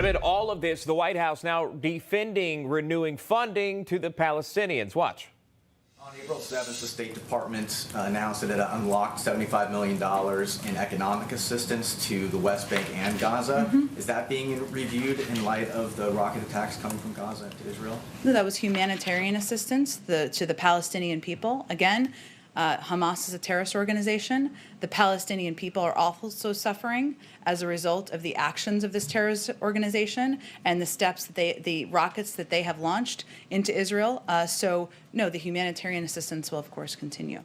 Amid all of this, the White House now defending renewing funding to the Palestinians. Watch. On April 7th, the State Department announced that it unlocked $75 million in economic assistance to the West Bank and Gaza. Is that being reviewed in light of the rocket attacks coming from Gaza to Israel? No, that was humanitarian assistance to the Palestinian people. Again, Hamas is a terrorist organization. The Palestinian people are also suffering as a result of the actions of this terrorist organization and the steps that the rockets that they have launched into Israel. So, no, the humanitarian assistance will, of course, continue.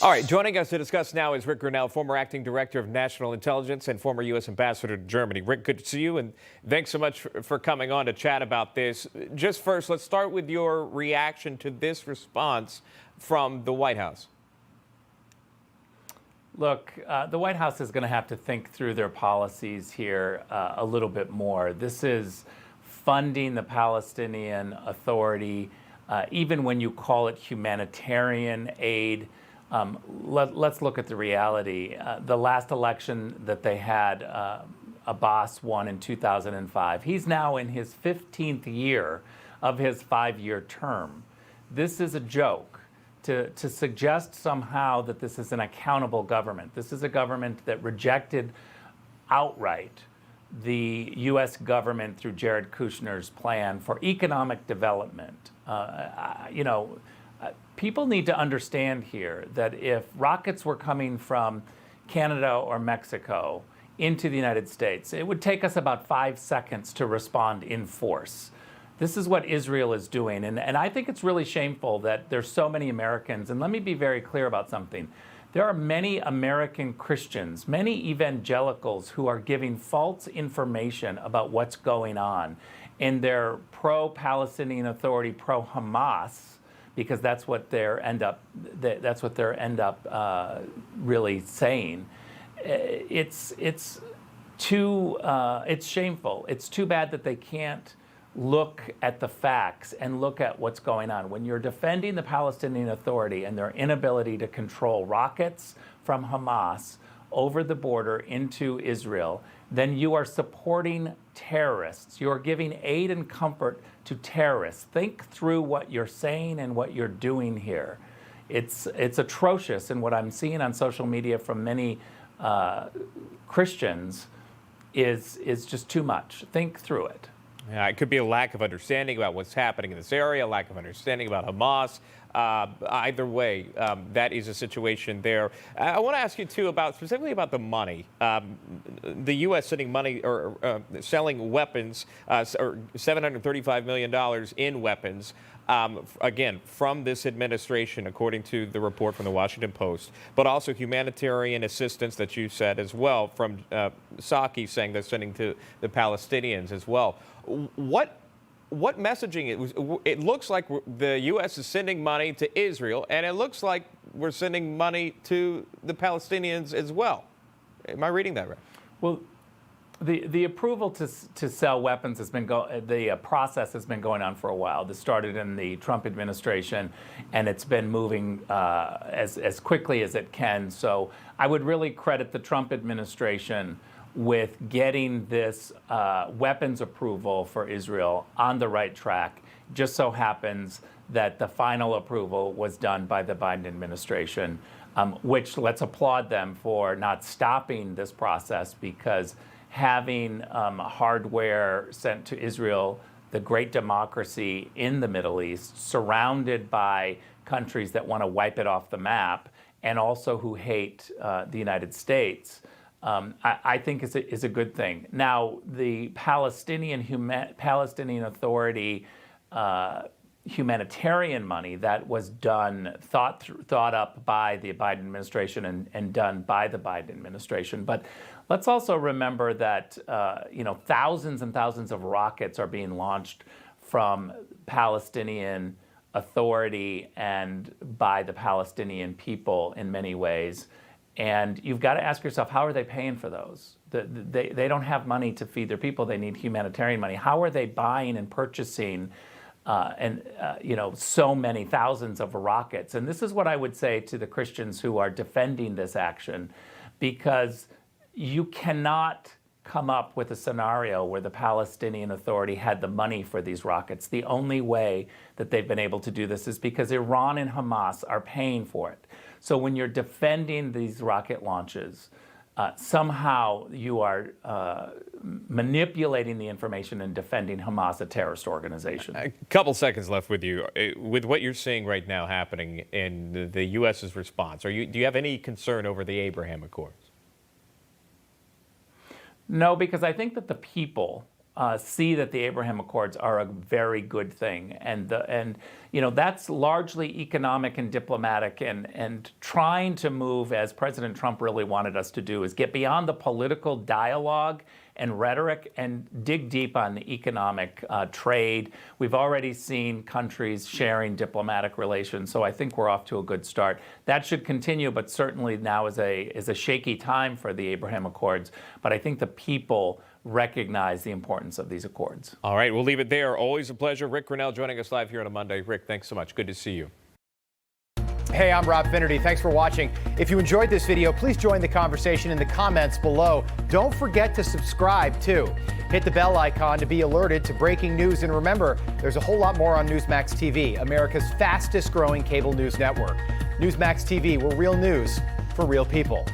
All right, joining us to discuss now is Rick Grenell, former acting director of national intelligence and former U.S. ambassador to Germany. Rick, good to see you, and thanks so much for coming on to chat about this. Just first, let's start with your reaction to this response from the White House. Look, the White House is going to have to think through their policies here a little bit more. This is funding the Palestinian Authority, even when you call it humanitarian aid. Let's look at the reality. The last election that they had, Abbas won in 2005. He's now in his 15th year of his 5-year term. This is a joke. To suggest somehow that this is an accountable government. This is a government that rejected outright the U.S. government through Jared Kushner's plan for economic development. People need to understand here that if rockets were coming from Canada or Mexico into the United States, it would take us about 5 seconds to respond in force. This is what Israel is doing, and I think it's really shameful that there's so many Americans, and let me be very clear about something. There are many American Christians, many evangelicals who are giving false information about what's going on, and they're pro-Palestinian Authority, pro-Hamas, because that's what they're end up really saying. It's shameful. It's too bad that they can't look at the facts and look at what's going on. When you're defending the Palestinian Authority and their inability to control rockets from Hamas over the border into Israel, then you are supporting terrorists. You are giving aid and comfort to terrorists. Think through what you're saying and what you're doing here. It's atrocious, and what I'm seeing on social media from many Christians is just too much. Think through it. Yeah, it could be a lack of understanding about what's happening in this area, a lack of understanding about Hamas. Either way, that is a situation there. I want to ask you, too, specifically about the money. The U.S. sending money or selling weapons, or $735 million in weapons, again, from this administration, according to the report from the Washington Post, but also humanitarian assistance that you said as well from Psaki saying they're sending to the Palestinians as well. What messaging? It looks like the U.S. is sending money to Israel, and it looks like we're sending money to the Palestinians as well. Am I reading that right? Well, the approval to sell weapons has been the process has been going on for a while. This started in the Trump administration, and it's been moving as quickly as it can. So I would really credit the Trump administration with getting this weapons approval for Israel on the right track. Just so happens that the final approval was done by the Biden administration, which let's applaud them for not stopping this process, because having hardware sent to Israel, the great democracy in the Middle East, surrounded by countries that want to wipe it off the map and also who hate the United States, I think is a good thing. Now, the Palestinian Authority humanitarian money that was thought up by the Biden administration and done by the Biden administration. But let's also remember that thousands and thousands of rockets are being launched from Palestinian Authority and by the Palestinian people in many ways. And you've got to ask yourself, how are they paying for those? They don't have money to feed their people. They need humanitarian money. How are they buying and purchasing so many thousands of rockets? And this is what I would say to the Christians who are defending this action, because you cannot come up with a scenario where the Palestinian Authority had the money for these rockets. The only way that they've been able to do this is because Iran and Hamas are paying for it. So when you're defending these rocket launches, somehow you are manipulating the information and defending Hamas, a terrorist organization. A couple seconds left with you. With what you're seeing right now happening in the U.S.'s response, do you have any concern over the Abraham Accords? No, because I think that the people see that the Abraham Accords are a very good thing, and that's largely economic and diplomatic, and trying to move, as President Trump really wanted us to do, is get beyond the political dialogue and rhetoric and dig deep on the economic trade. We've already seen countries sharing diplomatic relations, so I think we're off to a good start. That should continue, but certainly now is a shaky time for the Abraham Accords. But I think the people recognize the importance of these accords. All right, we'll leave it there. Always a pleasure. Rick Grenell joining us live here on a Monday. Rick, thanks so much. Good to see you. Hey, I'm Rob Finnerty. Thanks for watching. If you enjoyed this video, please join the conversation in the comments below. Don't forget to subscribe, too. Hit the bell icon to be alerted to breaking news. And remember, there's a whole lot more on Newsmax TV, America's fastest growing cable news network. Newsmax TV, we're real news for real people.